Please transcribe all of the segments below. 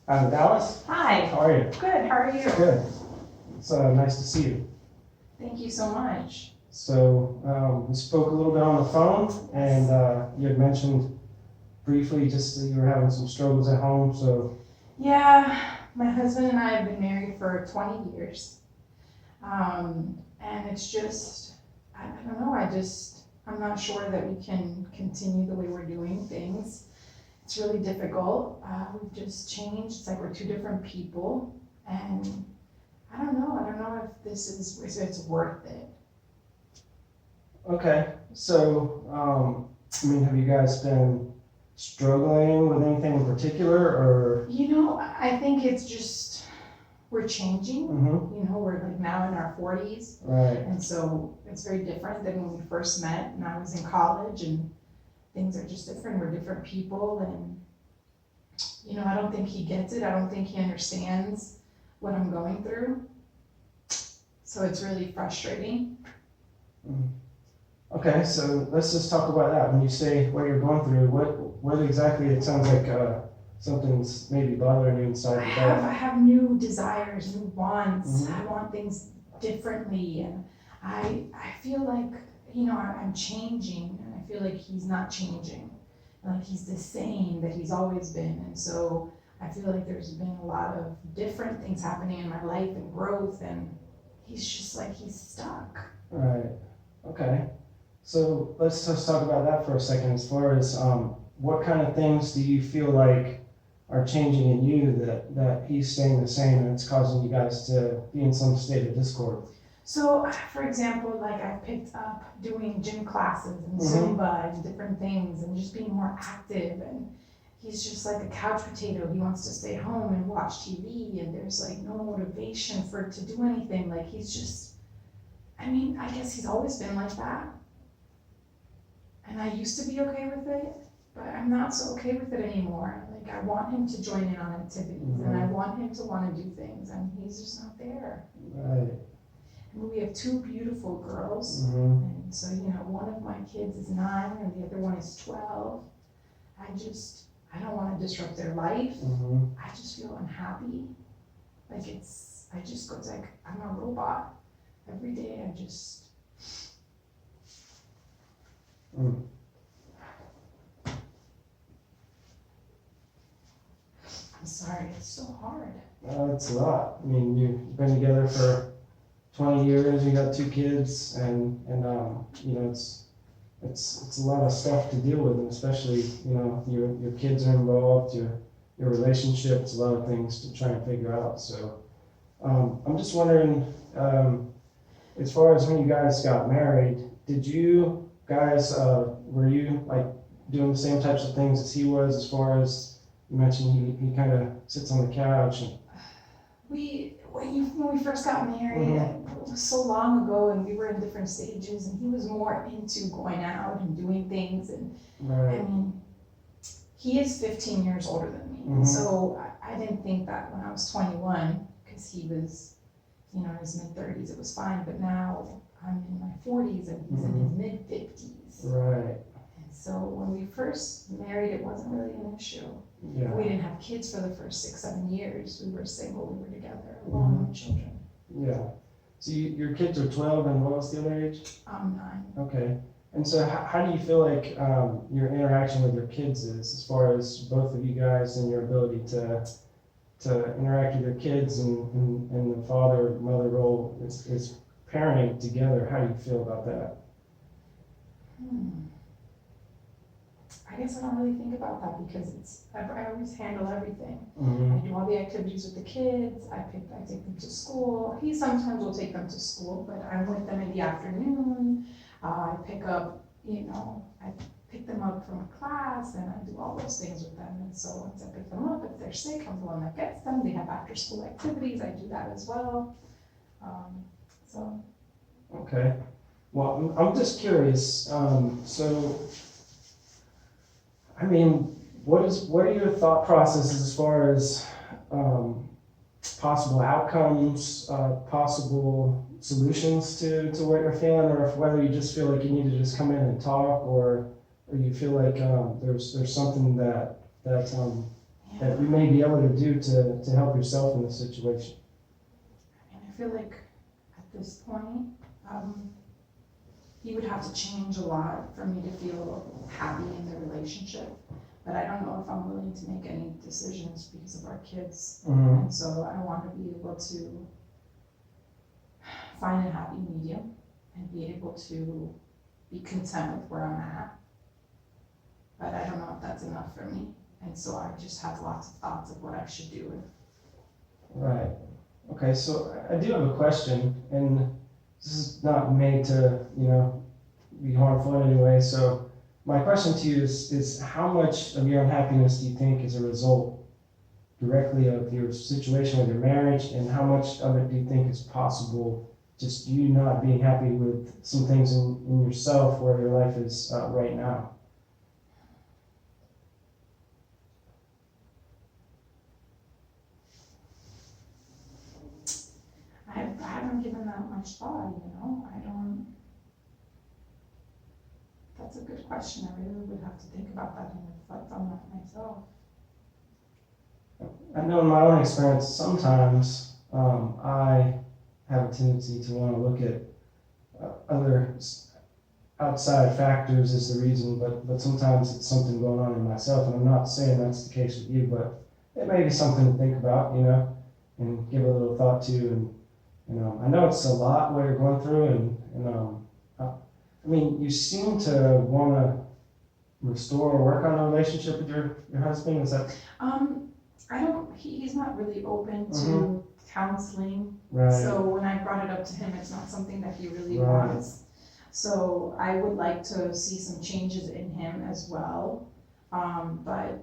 Out of Dallas? Hi. How are you? Good. How are you? Good. It's nice to see you. Thank you so much. So we spoke a little bit on the phone, and you had mentioned briefly just that you were having some struggles at home. So Yeah, my husband and I have been married for 20 years. And it's just, I don't know, I'm not sure that we can continue the way we're doing things. It's really difficult. We've just changed. It's like we're two different people. And I don't know if it's worth it. okay. So I mean, have you guys been struggling with anything in particular, or? I think it's just, we're changing. Mm-hmm. We're like now in our 40s. Right. And so it's very different than when we first met and I was in college, and things are just different. We're different people, and I don't think he gets it. I don't think he understands what I'm going through. So it's really frustrating. Okay, so let's just talk about that. When you say what you're going through, what exactly? It sounds like something's maybe bothering you inside I the have new desires, new wants. Mhm. I want things differently, and I feel like I'm changing, and I feel like he's not changing, like he's the same that he's always been. And so I feel like there's been a lot of different things happening in my life and growth, and he's just like he's stuck. Right. Okay. So let's just talk about that for a second. As far as what kind of things do you feel like are changing in you that he's staying the same and it's causing you guys to be in some state of discord? So, for example, like I picked up doing gym classes and Mhm. Zumba and different things and just being more active, and he's just like a couch potato. He wants to stay home and watch TV, and there's like no motivation to do anything. Like he's just, I guess he's always been like that. And I used to be okay with it, but I'm not so okay with it anymore. Like I want him to join in on activities, and I want him to want to do things, and he's just not there. Right. And we have two beautiful girls, Mm-hmm. and so one of my kids is 9, and the other one is 12. I don't want to disrupt their life. Mm-hmm. I just feel unhappy. It's like I'm a robot. Every day I just. Mm. I'm sorry, it's so hard. It's a lot. I mean, you've been together for 20 years. You got 2 kids, and it's a lot of stuff to deal with, and especially your kids are involved, your relationship. It's a lot of things to try and figure out. So I'm just wondering, as far as when you guys got married, did you guys were you like doing the same types of things as he was? As far as you mentioned, he kind of sits on the couch and. When we first got married, it was so long ago, and we were in different stages, and he was more into going out and doing things. And Right. he is 15 years older than me. And so I didn't think that when I was 21, because he was, in his mid-30s, it was fine. But now I'm in my 40s, and he's in his mid-50s. Right. And so when we first married, it wasn't really an issue. Yeah. We didn't have kids for the first 6-7 years. We were single. We were together, alone, no children. Yeah. So your kids are 12, and what was the other age? 9. Okay. And so how do you feel like your interaction with your kids is, as far as both of you guys and your ability to interact with your kids and the father-mother role is parenting together? How do you feel about that? I guess I don't really think about that because I always handle everything. Mm-hmm. I do all the activities with the kids. I take them to school. He sometimes will take them to school, but I'm with them in the afternoon. I pick them up from class, and I do all those things with them. And so once I pick them up, if they're sick, I'm the one that gets them. They have after-school activities. I do that as well. Okay. Well, I'm just curious. So, I mean, what are your thought processes as far as possible outcomes, possible solutions to what you're feeling, or whether you just feel like you need to just come in and talk, or you feel like there's something that Yeah. that you may be able to do to help yourself in this situation? And I feel like at this point, he would have to change a lot for me to feel happy in the relationship. But I don't know if I'm willing to make any decisions because of our kids. Mm-hmm. And so I want to be able to find a happy medium and be able to be content with where I'm at. But I don't know if that's enough for me. And so I just have lots of thoughts of what I should do. Right. Okay, so I do have a question, and this is not made to, be harmful in any way. So my question to you is how much of your unhappiness do you think is a result directly of your situation with your marriage, and how much of it do you think is possible just you not being happy with some things in yourself where your life is right now? I haven't given that much thought, I don't, that's a good question. I really would have to think about that and reflect on that myself. I know in my own experience, sometimes I have a tendency to want to look at other outside factors as the reason, but sometimes it's something going on in myself, and I'm not saying that's the case with you, but it may be something to think about, and give a little thought to, and I know it's a lot what you're going through, and I mean, you seem to want to restore or work on a relationship with your husband. Is that I don't, he's not really open to counseling. right? So when I brought it up to him, it's not something that he really Right. wants. So I would like to see some changes in him as well. But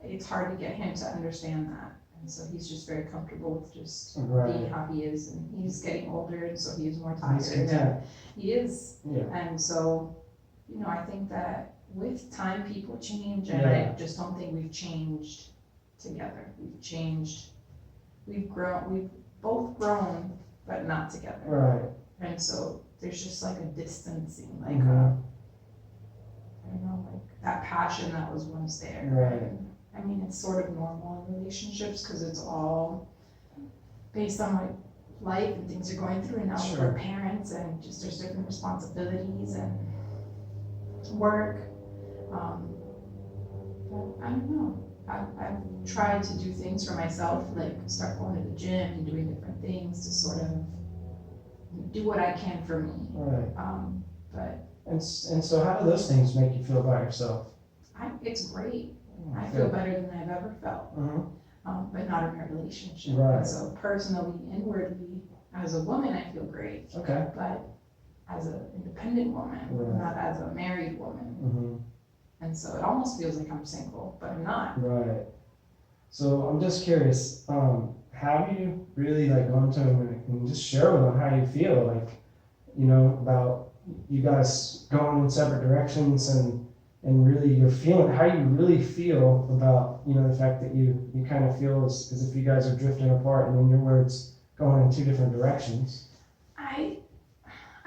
it's hard to get him to understand that. And so he's just very comfortable with just Right. being how he is. And he's getting older, and so he's more tired. He's content. He is. Yeah. And so, I think that with time people change, and Yeah. I just don't think we've changed together. We've grown, we've both grown, but not together. Right. And so there's just like a distancing, like Mhm. I don't know, like that passion that was once there. Right. And, I mean, it's sort of normal in relationships because it's all based on like life and things you're going through, and now Sure. we're parents and just there's different responsibilities and work. But I don't know. I've tried to do things for myself, like start going to the gym and doing different things to sort of do what I can for me. Right. But And so how do those things make you feel about yourself? it's great. I feel better than I've ever felt, but not in a relationship. Right. And so personally, inwardly, as a woman, I feel great. Okay. But as an independent woman, Right. not as a married woman. Mm-hmm. And so it almost feels like I'm single, but I'm not. Right. So I'm just curious, have you really gone to him and just share with him how you feel, about you guys going in separate directions and really you're feeling, how you really feel about, the fact that you kind of feel as if you guys are drifting apart and in your words, going in two different directions.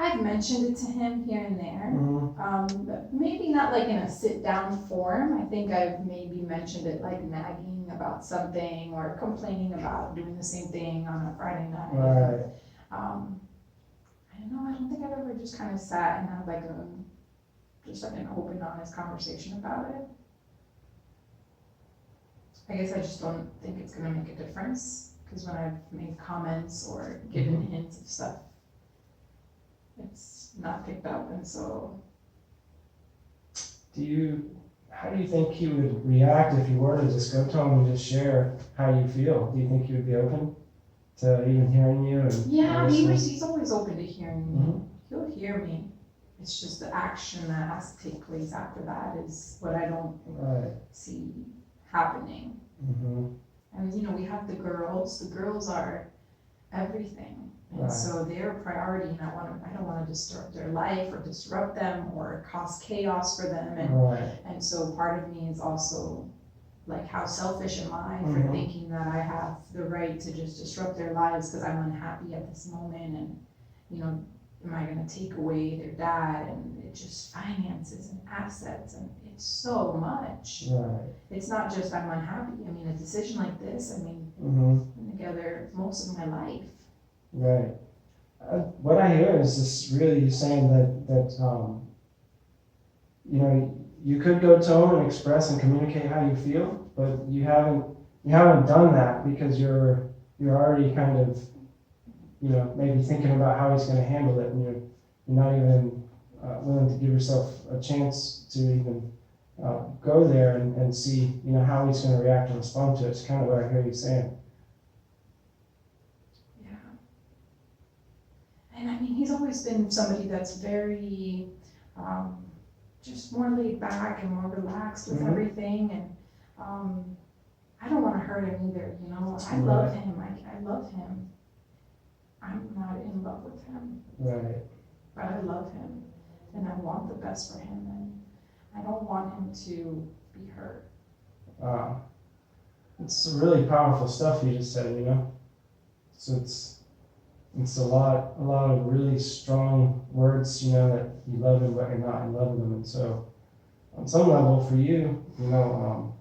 I've mentioned it to him here and there, Mm-hmm. but maybe not like in a sit-down form. I think I've maybe mentioned it like nagging about something or complaining about doing the same thing on a Friday night. Right. I don't know, I don't think I've ever just kind of sat and had like an open, honest conversation about it. I guess I just don't think it's gonna make a difference, because when I've made comments or given hints of stuff, it's not picked up, and so. How do you think he would react if you were to just go to him and just share how you feel? Do you think he would be open to even hearing you? Yeah, he's always open to hearing me. He'll hear me. It's just the action that has to take place after that is what I don't see happening. Mm-hmm. And we have the girls. The girls are everything. And so they're a priority, and I don't want to disturb their life or disrupt them or cause chaos for them. And so part of me is also like, how selfish am I for thinking that I have the right to just disrupt their lives because I'm unhappy at this moment, and am I going to take away their dad, and it's just finances and assets, and it's so much. Right. It's not just I'm unhappy. I mean, a decision like this, I mean, Mm-hmm. I've been together most of my life. Right. What I hear is this really you saying that you know, you could go to him and express and communicate how you feel, but you haven't done that because you're already kind of, you know, maybe thinking about how he's going to handle it, and you're not even willing to give yourself a chance to even go there and see, you know, how he's going to react and respond to it. It's kind of what I hear you saying. Yeah. And I mean, he's always been somebody that's very, just more laid back and more relaxed with Mhm. everything, and I don't want to hurt him either, you know. I love him. I love him. I'm not in love with him, Right. but I love him, and I want the best for him, and I don't want him to be hurt. It's really powerful stuff you just said, you know. So it's a lot of really strong words, you know, that you love him but you're not in love with him, and so on some level for you, you know,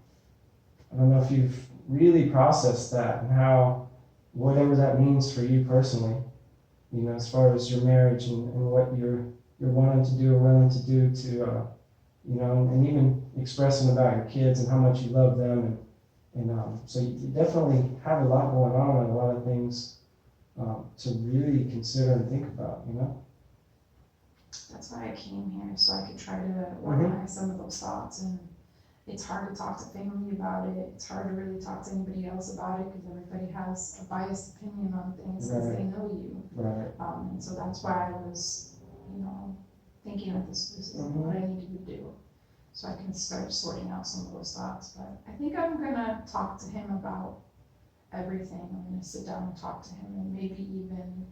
I don't know if you've really processed that and how whatever that means for you personally, you know, as far as your marriage and what you're wanting to do or willing to do to, you know, and even expressing about your kids and how much you love them, and so you definitely have a lot going on and a lot of things to really consider and think about, you know. That's why I came here, so I could try to organize some of those thoughts. And it's hard to talk to family about it. It's hard to really talk to anybody else about it because everybody has a biased opinion on things because they know you. Right. And so that's why I was, you know, thinking that this is what I needed to do, so I can start sorting out some of those thoughts. But I think I'm gonna talk to him about everything. I'm gonna sit down and talk to him, and maybe even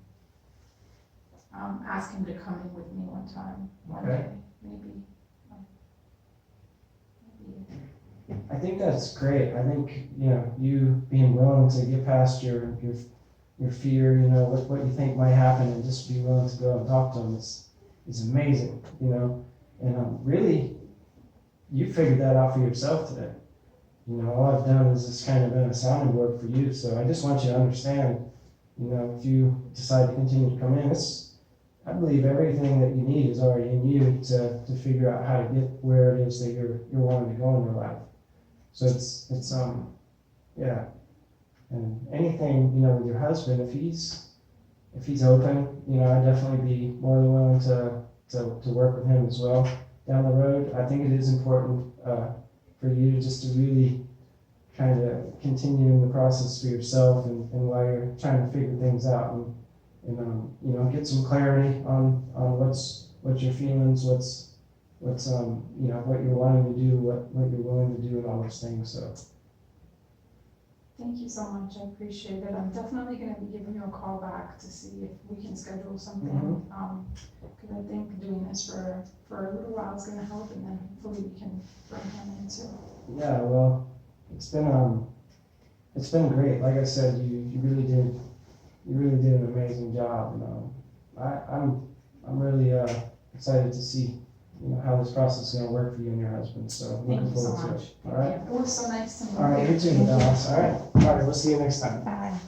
ask him to come in with me one time, one day, maybe. I think that's great. I think, you know, you being willing to get past your fear, you know, what you think might happen, and just be willing to go and talk to him is amazing, you know. And really, you figured that out for yourself today. You know, all I've done is just kind of been a sounding board for you. So I just want you to understand, you know, if you decide to continue to come in, I believe everything that you need is already in you to figure out how to get where it is that you're wanting to go in your life. So it's yeah. And anything, you know, with your husband, if he's open, you know, I'd definitely be more than willing to work with him as well down the road. I think it is important for you just to really kind of continue in the process for yourself, and while you're trying to figure things out, and you know, get some clarity on what's your feelings, what's you know, what you're wanting to do, what you're willing to do, and all those things. So thank you so much. I appreciate it. I'm definitely going to be giving you a call back to see if we can schedule something. Because I think doing this for a little while is going to help, and then hopefully we can bring him in too. Yeah, well, it's been great. Like I said, you really did an amazing job, and I'm really excited to see, you know, how this process is going to work for you and your husband. So looking forward to it. All right. It was so nice to meet you. All right, you too, Dallas. All right, we'll see you next time. Bye.